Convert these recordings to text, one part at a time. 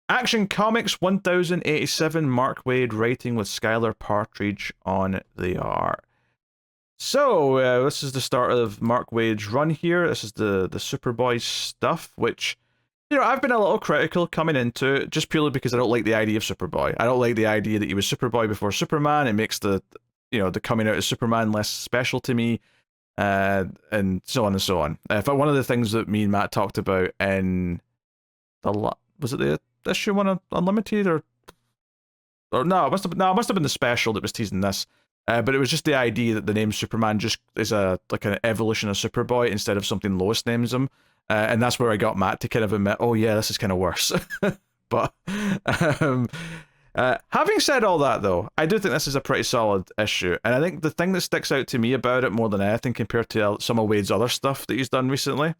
Action Comics 1087, Mark Waid writing with SKYLAR Partridge on the art. So, this is the start of Mark Waid's run here. This is the Superboy stuff, which, I've been a little critical coming into it, just purely because I don't like the idea of Superboy. I don't like the idea that he was Superboy before Superman. It makes the coming out of Superman less special to me, and so on and so on. One of the things that me and Matt talked about in was it the issue one on Unlimited or no, it must have been the special that was teasing this. But it was just the idea that the name Superman just is an evolution of Superboy instead of something Lois names him. And that's where I got Matt to kind of admit, oh yeah, this is kind of worse. But having said all that, though, I do think this is a pretty solid issue. And I think the thing that sticks out to me about it more than anything compared to some of Wade's other stuff that he's done recently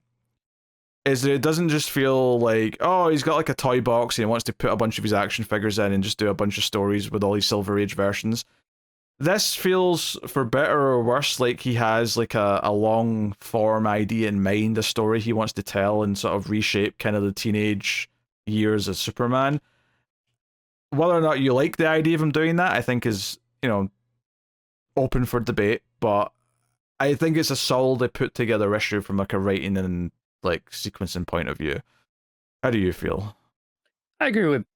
is that it doesn't just feel like, oh, he's got like a toy box and he wants to put a bunch of his action figures in and just do a bunch of stories with all these Silver Age versions. This feels, for better or worse, like he has like a long form idea in mind, a story he wants to tell and sort of reshape kind of the teenage years of Superman. Whether or not you like the idea of him doing that, I think is, open for debate, but I think it's a solidly put together issue from like a writing and like sequencing point of view. How do you feel? I agree with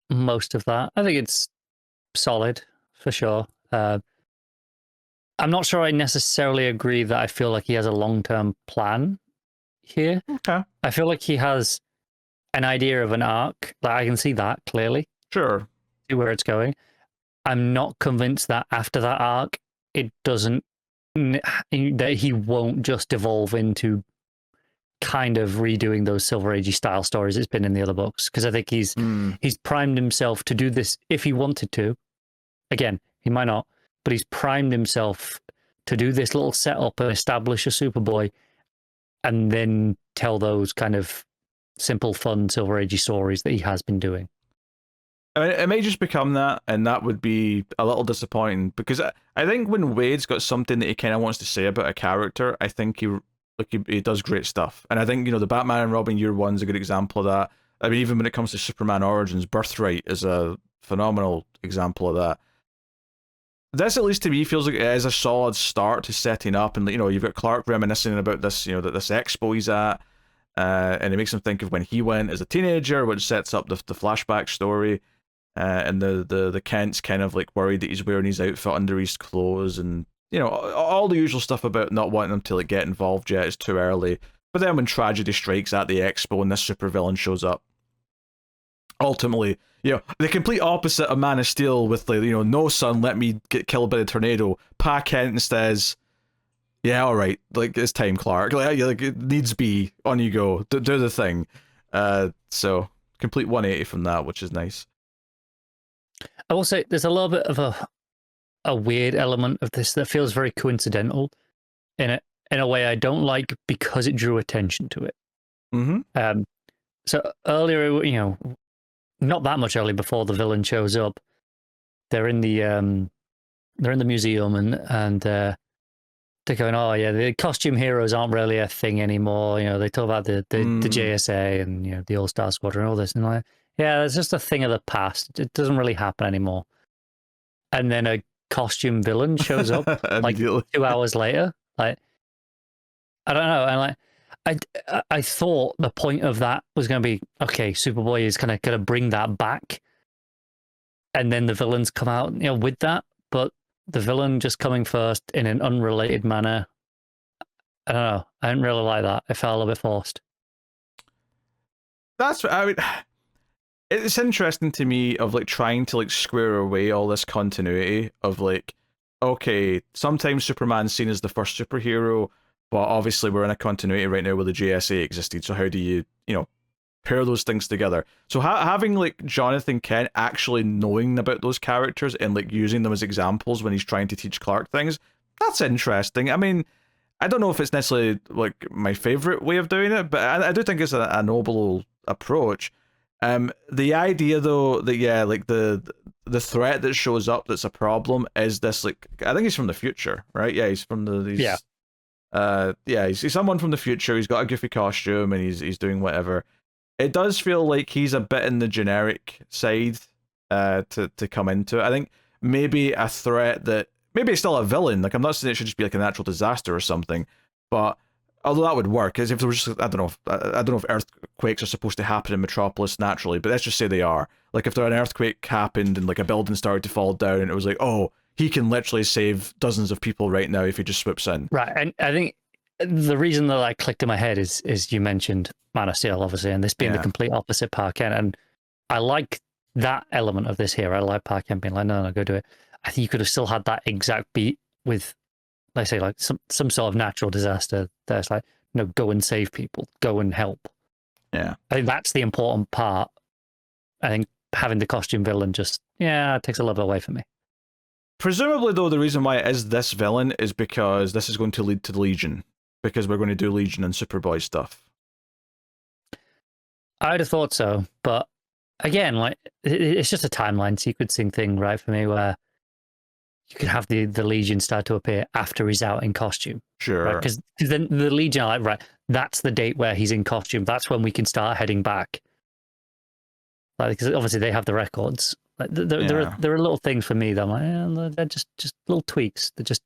most of that. I think it's solid for sure. I'm not sure I necessarily agree that I feel like he has a long-term plan here. Okay. I feel like he has an idea of an arc. Like, I can see that clearly. Sure. See where it's going. I'm not convinced that after that arc, it doesn't, that he won't just evolve into kind of redoing those Silver Age style stories it's been in the other books. Because I think he's primed himself to do this if he wanted to. Again, he might not, but he's primed himself to do this little setup and establish a Superboy and then tell those kind of simple, fun Silver Age stories that he has been doing. I mean, it may just become that, and that would be a little disappointing, because I think when Wade's got something that he kind of wants to say about a character, I think he does great stuff. And I think, the Batman and Robin Year One's a good example of that. I mean, even when it comes to Superman Origins, Birthright is a phenomenal example of that. This, at least to me, feels like it is a solid start to setting up, and you've got Clark reminiscing about this, that this expo he's at, and it makes him think of when he went as a teenager, which sets up the flashback story, and the Kent's kind of like worried that he's wearing his outfit under his clothes, and all the usual stuff about not wanting him to like get involved yet, it's too early. But then when tragedy strikes at the expo and this supervillain shows up, ultimately, the complete opposite of Man of Steel with the, no son, let me get killed by the tornado. Pa Kent says, yeah, all right, like it's time, Clark. Like it needs be, on you go, do the thing. So complete 180 from that, which is nice. I will say there's a little bit of a weird element of this that feels very coincidental in a way I don't like, because it drew attention to it. Mm-hmm. So earlier, not that much early before the villain shows up, they're in the museum and they're going, oh yeah, the costume heroes aren't really a thing anymore. They talk about the JSA and the All-Star Squadron and all this, and like, yeah, it's just a thing of the past. It doesn't really happen anymore. And then a costume villain shows up like 2 hours later. Like, I don't know, and like, I thought the point of that was going to be, okay, Superboy is kind of going to bring that back, and then the villains come out, with that. But the villain just coming first in an unrelated manner, I don't know. I didn't really like that. It felt a little bit forced. It's interesting to me of like trying to like square away all this continuity of like, okay, sometimes Superman's seen as the first superhero, but obviously we're in a continuity right now where the JSA existed, so how do you, pair those things together? So having like Jonathan Kent actually knowing about those characters and like using them as examples when he's trying to teach Clark things, that's interesting. I mean, I don't know if it's necessarily like my favorite way of doing it, but I do think it's a noble approach. The idea though that, yeah, like the threat that shows up that's a problem is this, like, I think he's from the future, right? Yeah, he's from he's someone from the future. He's got a goofy costume and he's doing whatever. it does feel like he's a bit in the generic side to come into it. I think maybe a threat that maybe it's still a villain. Like I'm not saying it should just be like a natural disaster or something, but although that would work, because if there was just, I don't know if earthquakes are supposed to happen in Metropolis naturally, but let's just say they are. Like if there an earthquake happened and like a building started to fall down, and it was like, oh, he can literally save dozens of people right now if he just swoops in. Right, and I think the reason that I clicked in my head is you mentioned Man of Steel, obviously, and this being the complete opposite Park Kent, and I like that element of this here. I like Park Kent being like, no, go do it. I think you could have still had that exact beat with, let's say, like some sort of natural disaster. That's like, go and save people, go and help. Yeah, I think that's the important part. I think having the costume villain just it takes a little bit away from me. Presumably, though, the reason why it is this villain is because this is going to lead to the Legion, because we're going to do Legion and Superboy stuff. I'd have thought so, but again, like it's just a timeline sequencing thing, right? For me, where you could have the Legion start to appear after he's out in costume. Sure. Because right? Then the Legion are like, right, that's the date where he's in costume. That's when we can start heading back. Like, because obviously they have the records. Like, there are little things for me that I'm like, they're just little tweaks that just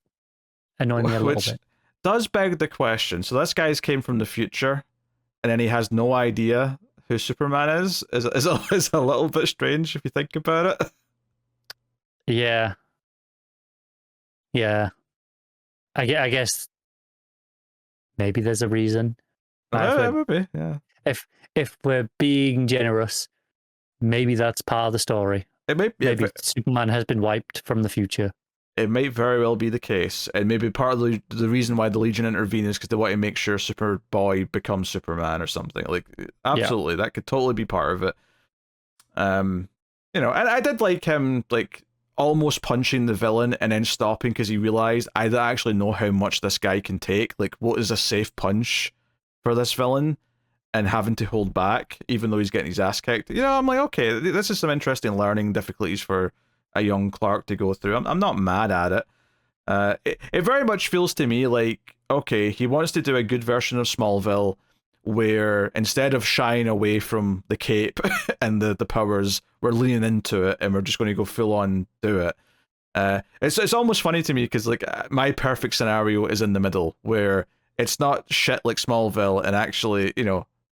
annoy me a little bit. Does beg the question. So this guy's came from the future, and then he has no idea who Superman is a little bit strange if you think about it. Yeah. I guess maybe there's a reason. Maybe, yeah. If we're being generous, maybe that's part of the story. Maybe Superman has been wiped from the future. It might very well be the case, and maybe part of the reason why the Legion intervene is because they want to make sure Superboy becomes Superman or something. Like, absolutely, that could totally be part of it. And I did like him, like, almost punching the villain and then stopping because he realized I don't actually know how much this guy can take. Like, what is a safe punch for this villain? And having to hold back, even though he's getting his ass kicked. I'm like, okay, this is some interesting learning difficulties for a young Clark to go through. I'm not mad at it. It very much feels to me like, okay, he wants to do a good version of Smallville where instead of shying away from the cape and the powers, we're leaning into it and we're just going to go full on do it. It's almost funny to me because like my perfect scenario is in the middle where it's not shit like Smallville and actually,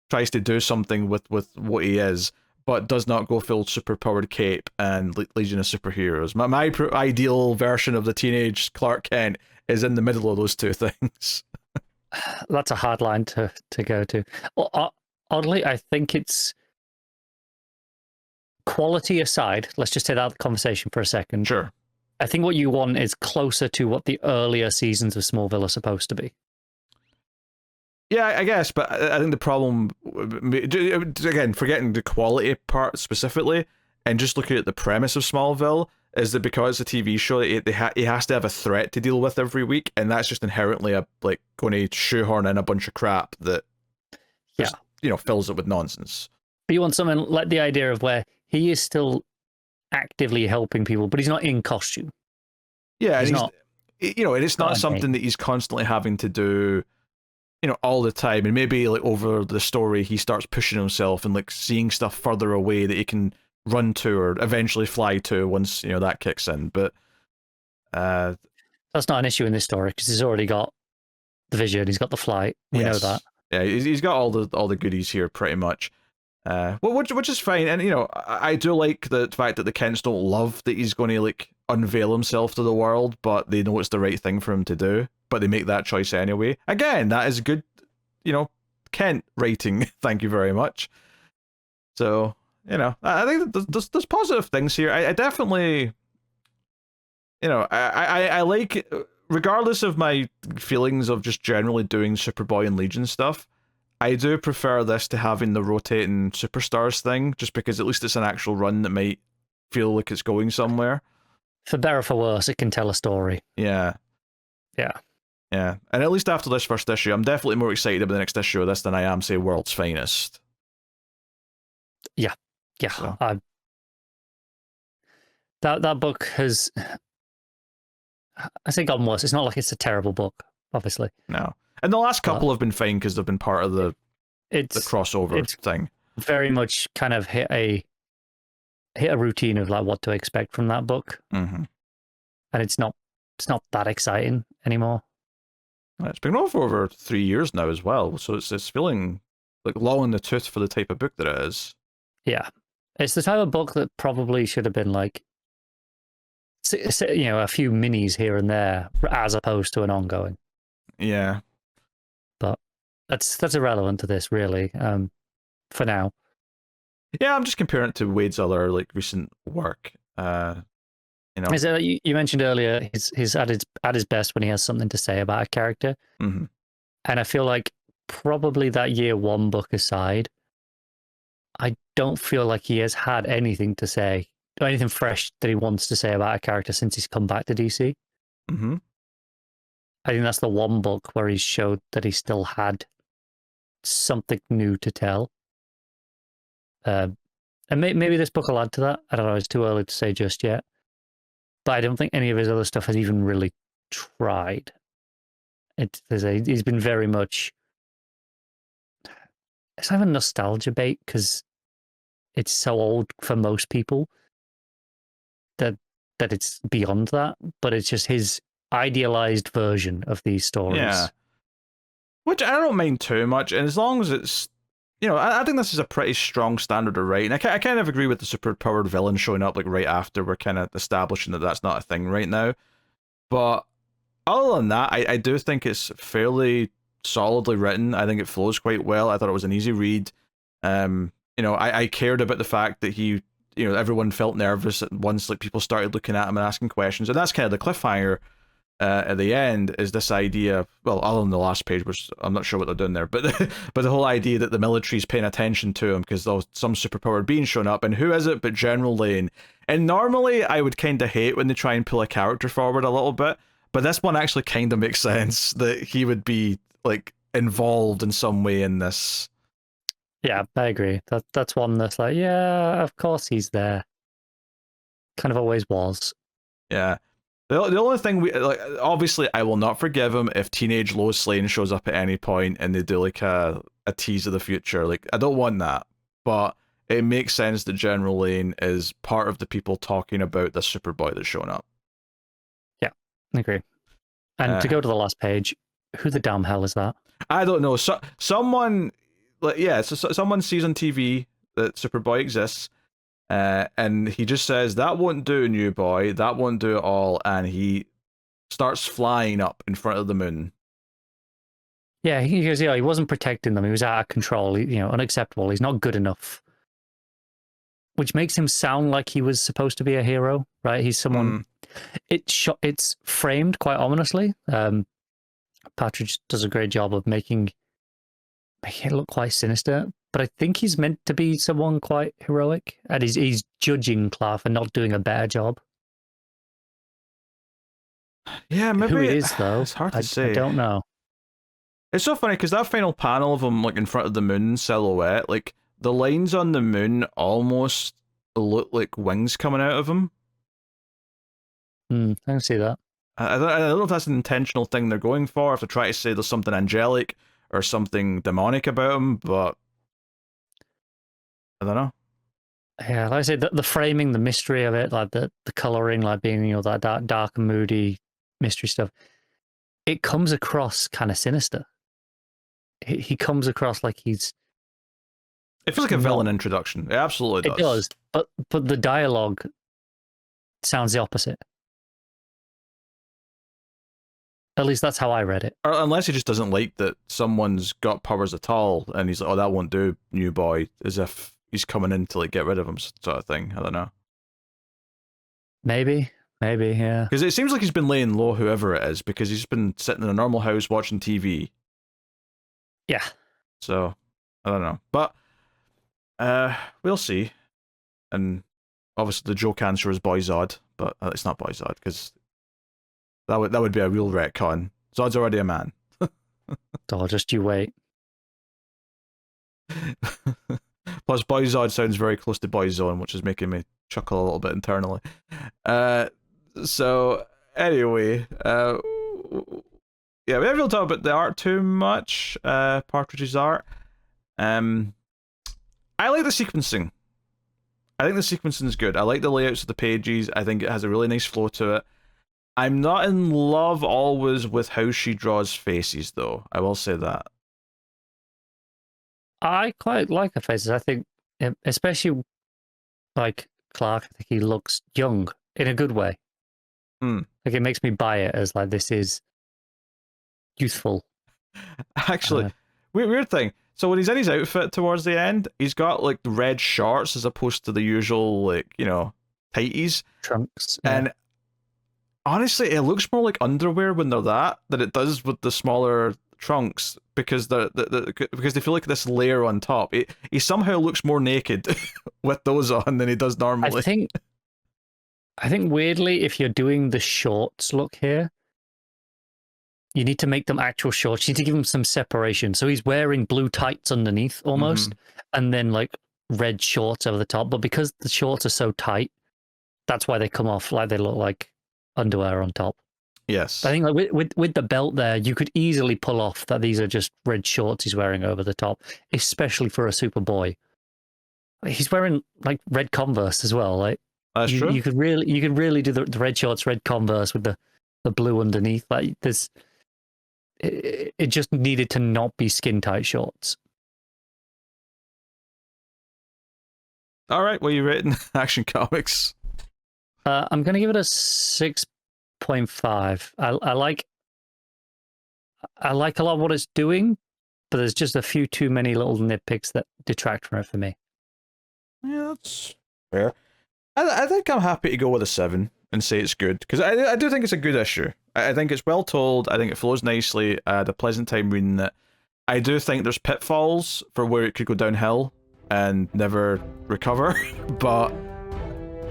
tries to do something with what he is, but does not go full superpowered cape and Legion of Superheroes. My ideal version of the teenage Clark Kent is in the middle of those two things. That's a hard line to go to. Well, oddly, I think it's quality aside. Let's just take out the conversation for a second. Sure. I think what you want is closer to what the earlier seasons of Smallville are supposed to be. Yeah, I guess, but I think the problem, again, forgetting the quality part specifically, and just looking at the premise of Smallville, is that because it's a TV show, he has to have a threat to deal with every week, and that's just inherently going to shoehorn in a bunch of crap that just, fills it with nonsense. But you want something like the idea of where he is still actively helping people, but he's not in costume. Yeah, he's not. And it's not something that he's constantly having to do, all the time. And maybe like over the story, he starts pushing himself and like seeing stuff further away that he can run to or eventually fly to once that kicks in. But that's not an issue in this story because he's already got the vision, he's got the flight. We know that. Yeah, he's got all the goodies here pretty much. Which is fine, and I do like the fact that the Kents don't love that he's going to like unveil himself to the world, but they know it's the right thing for him to do. But they make that choice anyway. Again, that is good, Kent rating. Thank you very much. So I think there's positive things here. I definitely, I like, regardless of my feelings of just generally doing Superboy and Legion stuff, I do prefer this to having the rotating superstars thing, just because at least it's an actual run that might feel like it's going somewhere. For better or for worse, it can tell a story. Yeah. And at least after this first issue, I'm definitely more excited about the next issue of this than I am, say, World's Finest. Yeah. So. That book has, I say, gotten worse. It's not like it's a terrible book, obviously. No. And the last couple have been fine because they've been part of the crossover thing. very much kind of hit a routine of like what to expect from that book, Mm-hmm. and it's not that exciting anymore. It's been on for over 3 years now as well, so it's feeling like long in the tooth for the type of book that it is. Yeah, it's the type of book that probably should have been like, a few minis here and there, as opposed to an ongoing. Yeah, but that's irrelevant to this, really. For now. Yeah, I'm just comparing it to Wade's other like recent work. Is it, you mentioned earlier he's at his best when he has something to say about a character, Mm-hmm. and I feel like probably that year one book aside, I don't feel like he has had anything to say or anything fresh that he wants to say about a character since he's come back to DC. Mm-hmm. I think that's the one book where he showed that he still had something new to tell. And maybe this book will add to that. I don't know. It's too early to say just yet. But I don't think any of his other stuff has even really tried. He's been very much. It's not even nostalgia bait because it's so old for most people that it's beyond that. But it's just his idealized version of these stories. Yeah. Which I don't mind too much, and as long as it's, I think this is a pretty strong standard of writing. I kind of agree with the superpowered villain showing up like right after we're kind of establishing that that's not a thing right now. But other than that, I do think it's fairly solidly written. I think it flows quite well. I thought it was an easy read. I cared about the fact that he, everyone felt nervous once like people started looking at him and asking questions, and that's kind of the cliffhanger. At the end is this idea, well, other than the last page, which I'm not sure what they're doing there, but but the whole idea that the military's paying attention to him because there's some superpowered being shown up, and who is it but General Lane? And normally I would kind of hate when they try and pull a character forward a little bit, but this one actually kind of makes sense that he would be like involved in some way in this. Yeah, I agree. That's one that's like, yeah, of course he's there. Kind of always was. Yeah. The only thing obviously I will not forgive him if teenage Lois Lane shows up at any point and they do like a tease of the future. Like, I don't want that, but it makes sense that General Lane is part of the people talking about the Superboy that's showing up. Yeah, I agree. And to go to the last page, who the damn hell is that? I don't know. Someone, someone sees on TV that Superboy exists. And he just says, that won't do, new boy, that won't do at all, and he starts flying up in front of the moon. Yeah, he goes, he wasn't protecting them, he was out of control, unacceptable, he's not good enough. Which makes him sound like he was supposed to be a hero, right? He's someone... It's framed quite ominously. Partridge does a great job of making it look quite sinister, but I think he's meant to be someone quite heroic, and he's judging Clark for not doing a better job. Yeah, maybe who it is though, it's hard to say. I don't know. It's so funny because that final panel of him like in front of the moon silhouette, like the lines on the moon almost look like wings coming out of him. I can see that. I don't know if that's an intentional thing they're going for, if they're trying to say there's something angelic or something demonic about him, but I don't know. Yeah, like I say, the framing, the mystery of it, like the colouring, like being, that dark and moody mystery stuff, it comes across kind of sinister. He comes across like he's... It feels like a villain introduction. It absolutely does. It does, but the dialogue sounds the opposite. At least that's how I read it. Or unless he just doesn't like that someone's got powers at all, and he's like, "Oh, that won't do, new boy," as if he's coming in to like get rid of him, sort of thing. I don't know. Maybe, yeah. Because it seems like he's been laying low, whoever it is, because he's been sitting in a normal house watching TV. Yeah. So I don't know, but we'll see. And obviously, the joke answer is Boyzod, but it's not Boyzod because that would be a real retcon. Zod's already a man. Oh, just you wait. Plus, Boyzod sounds very close to Boyzone, which is making me chuckle a little bit internally. So anyway, yeah, we haven't really talked about the art too much. Partridge's art. I like the sequencing. I think the sequencing is good. I like the layouts of the pages. I think it has a really nice flow to it. I'm not in love always with how she draws faces, though. I will say that. I quite like her faces. I think, especially like Clark, I think he looks young in a good way. Hmm. Like it makes me buy it as like this is youthful. Actually, weird thing. So when he's in his outfit towards the end, he's got like red shorts as opposed to the usual like tighties. Trunks. And honestly, it looks more like underwear when they're that than it does with the smaller trunks because because they feel like this layer on top. He somehow looks more naked with those on than he does normally. I think weirdly, if you're doing the shorts look here, you need to make them actual shorts. You need to give him some separation. So he's wearing blue tights underneath almost, and then like red shorts over the top. But because the shorts are so tight, that's why they come off like they look like underwear on top. Yes. I think like with the belt there, you could easily pull off that these are just red shorts he's wearing over the top, especially for a Superboy. He's wearing like red Converse as well. Like that's true. You could really do the red shorts, red Converse with the blue underneath. Like it just needed to not be skin tight shorts. All right, what are you rating Action Comics? I'm going to give it a 6.5. I like a lot of what it's doing, but there's just a few too many little nitpicks that detract from it for me. Yeah, that's fair. I think I'm happy to go with a 7 and say it's good because I do think it's a good issue. I think it's well told. I think it flows nicely. I had a pleasant time reading it. I do think there's pitfalls for where it could go downhill and never recover, but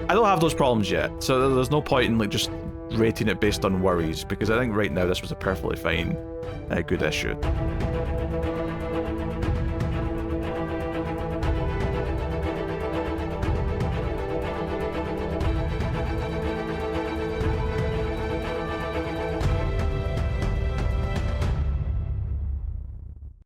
I don't have those problems yet. So there's no point in like just rating it based on worries because I think right now this was a perfectly fine, good issue.